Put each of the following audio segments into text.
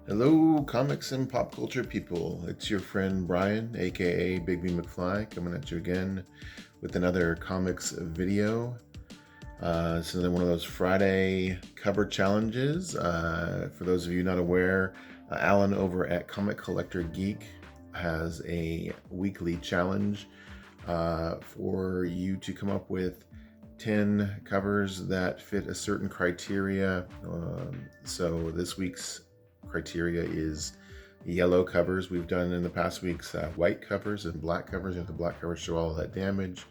Hello, comics and pop culture people. It's your friend Brian, aka Big B McFly, coming at you again with another comics video. It's another one of those Friday cover challenges. For those of you not aware, Alan over at Comic Collector Geek has a weekly challenge for you to come up with 10 covers that fit a certain criteria. So this week's criteria is yellow covers. We've done in the past weeks white covers and black covers. The black covers show all of that damage.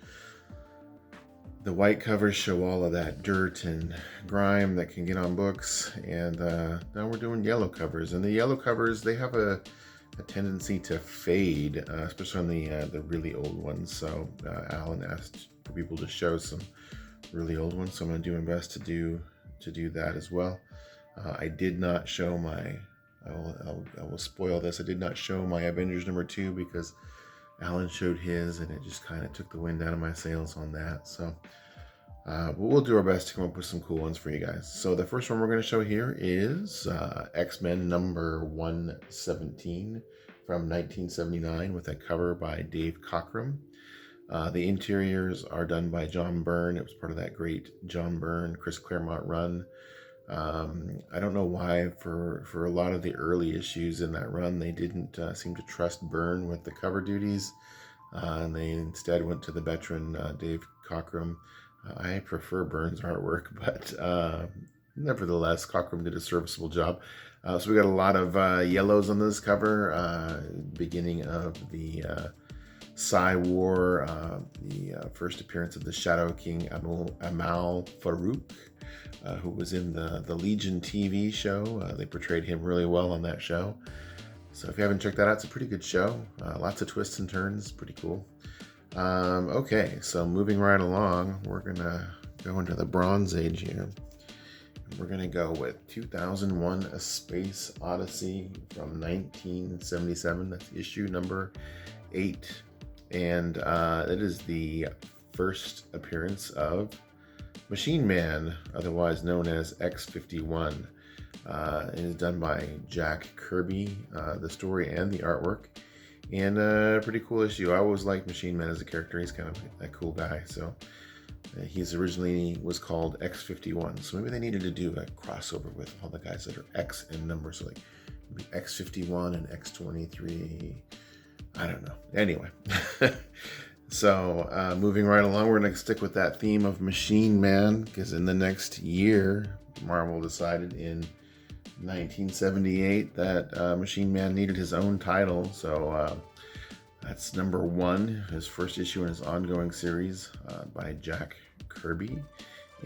The white covers show all of that dirt and grime that can get on books. And now we're doing yellow covers. And the yellow covers, they have a tendency to fade, especially on the really old ones. So Alan asked for people to show some really old ones, so I'm going to do my best to do that as well. I did not show my. I will spoil this. I did not show my Avengers #2 because Alan showed his, and it just kind of took the wind out of my sails on that. So, but we'll do our best to come up with some cool ones for you guys. So the first one we're going to show here is X-Men #117 from 1979 with a cover by Dave Cockrum. The interiors are done by John Byrne. It was part of that great John Byrne, Chris Claremont run. I don't know why for a lot of the early issues in that run, they didn't seem to trust Byrne with the cover duties. And they instead went to the veteran Dave Cockrum. I prefer Byrne's artwork, but nevertheless, Cockrum did a serviceable job. So we got a lot of yellows on this cover, beginning of the Psy-War, the first appearance of the Shadow King Amal Farouk, who was in the Legion TV show. They portrayed him really well on that show. So if you haven't checked that out, it's a pretty good show. Lots of twists and turns, pretty cool. Okay, so moving right along, we're gonna go into the Bronze Age here. We're gonna go with 2001: A Space Odyssey from 1977. That's issue number 8. And it is the first appearance of Machine Man, otherwise known as X-51. It is done by Jack Kirby, the story and the artwork. And a pretty cool issue. I always liked Machine Man as a character. He's kind of a cool guy. So he's originally was called X-51. So maybe they needed to do a crossover with all the guys that are X in numbers. So like maybe X-51 and X-23. I don't know. Anyway, so moving right along, we're going to stick with that theme of Machine Man, because in the next year, Marvel decided in 1978 that Machine Man needed his own title. So that's #1, his first issue in his ongoing series by Jack Kirby,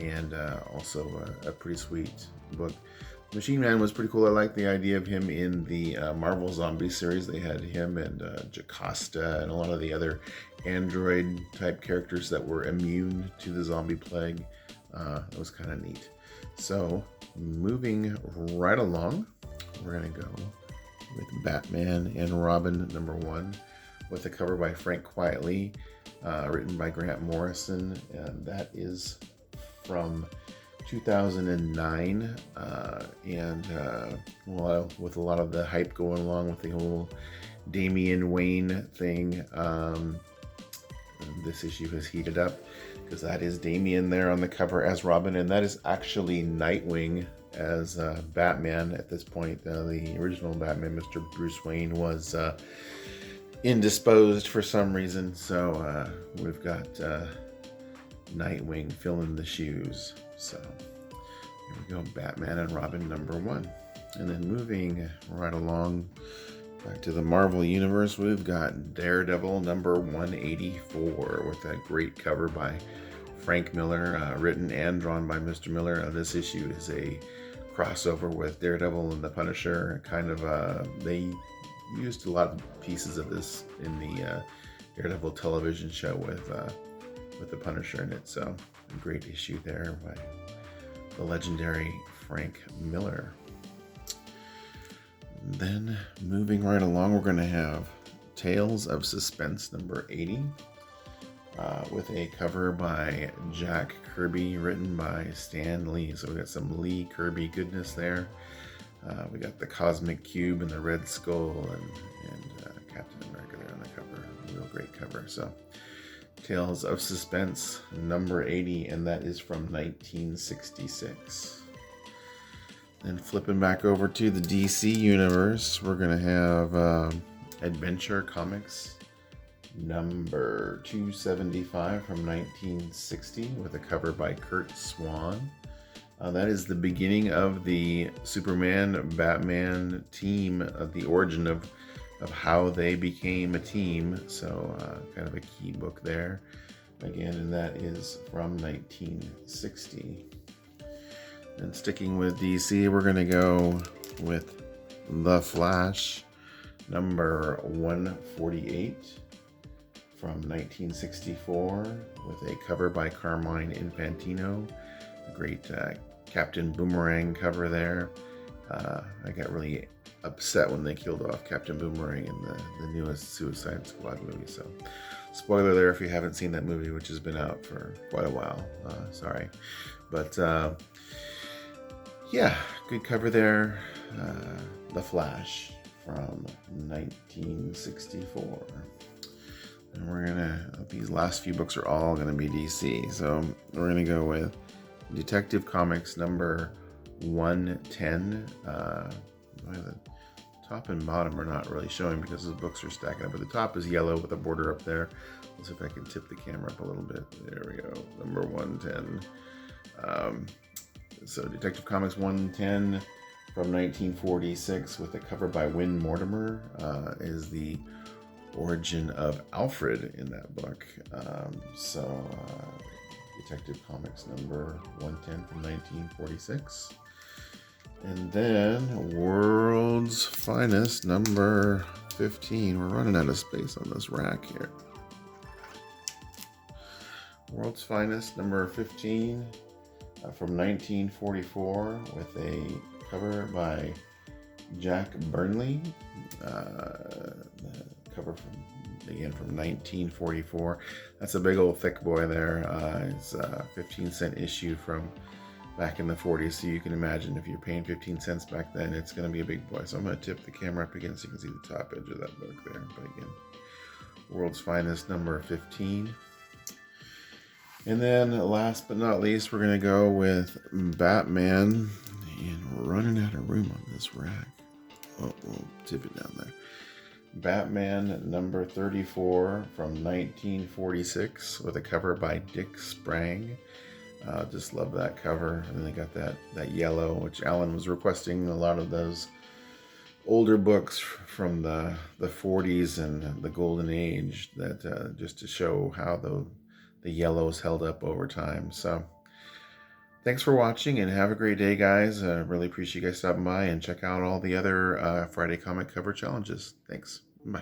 and also a pretty sweet book. Machine Man was pretty cool. I like the idea of him in the Marvel Zombie series. They had him and Jocasta and a lot of the other android type characters that were immune to the zombie plague. That was kind of neat. So moving right along, we're going to go with Batman and Robin #1 with a cover by Frank Quitely, written by Grant Morrison. And that is from 2009, and well, with a lot of the hype going along with the whole Damian Wayne thing, this issue has heated up because that is Damian there on the cover as Robin, and that is actually Nightwing as Batman at this point. The original Batman, Mr. Bruce Wayne, was indisposed for some reason, so we've got Nightwing filling the shoes. So here we go, Batman and Robin #1. And then moving right along back to the Marvel Universe, we've got Daredevil #184 with that great cover by Frank Miller, written and drawn by Mr. Miller. This issue is a crossover with Daredevil and the Punisher. Kind of, they used a lot of pieces of this in the Daredevil television show with the Punisher in it. So a great issue there by the legendary Frank Miller. Then moving right along, we're going to have Tales of Suspense #80 with a cover by Jack Kirby, written by Stan Lee. So we got some Lee Kirby goodness there. We got the Cosmic Cube and the Red Skull and Captain America there on the cover. A real great cover. So, Tales of Suspense, number 80, and that is from 1966. Then flipping back over to the DC universe, we're going to have Adventure Comics, number 275 from 1960, with a cover by Curt Swan. That is the beginning of the Superman-Batman team, the origin of how they became a team. So kind of a key book there. Again, and that is from 1960. And sticking with DC, we're going to go with The Flash, number 148 from 1964, with a cover by Carmine Infantino. A great Captain Boomerang cover there. I got really upset when they killed off Captain Boomerang in the newest Suicide Squad movie. So, spoiler there if you haven't seen that movie, which has been out for quite a while. Sorry. But yeah, good cover there. The Flash from 1964. And we're gonna, these last few books are all gonna be DC. So we're gonna go with Detective Comics number 110. The top and bottom are not really showing because the books are stacking up, but the top is yellow with a border up there. Let's see if I can tip the camera up a little bit. There we go, number 110. So Detective Comics 110 from 1946, with a cover by Win Mortimer, is the origin of Alfred in that book. Detective Comics number 110 from 1946. And then World's Finest number 15. We're running out of space on this rack here. World's Finest number 15 from 1944, with a cover by Jack Burnley. Cover from 1944. That's a big old thick boy there. It's a 15-cent issue from back in the 40s, so you can imagine if you're paying 15 cents back then, it's going to be a big boy. So I'm going to tip the camera up again so you can see the top edge of that book there. But again, World's Finest number 15. And then last but not least, we're going to go with Batman. And we're running out of room on this rack. Oh, we'll tip it down there. Batman number 34 from 1946, with a cover by Dick Sprang. Just love that cover. And they got that yellow, which Alan was requesting a lot of those older books from the 40s and the Golden Age, that just to show how the yellows held up over time. So thanks for watching, and have a great day, guys. Really appreciate you guys stopping by, and check out all the other Friday comic cover challenges. Thanks. Bye.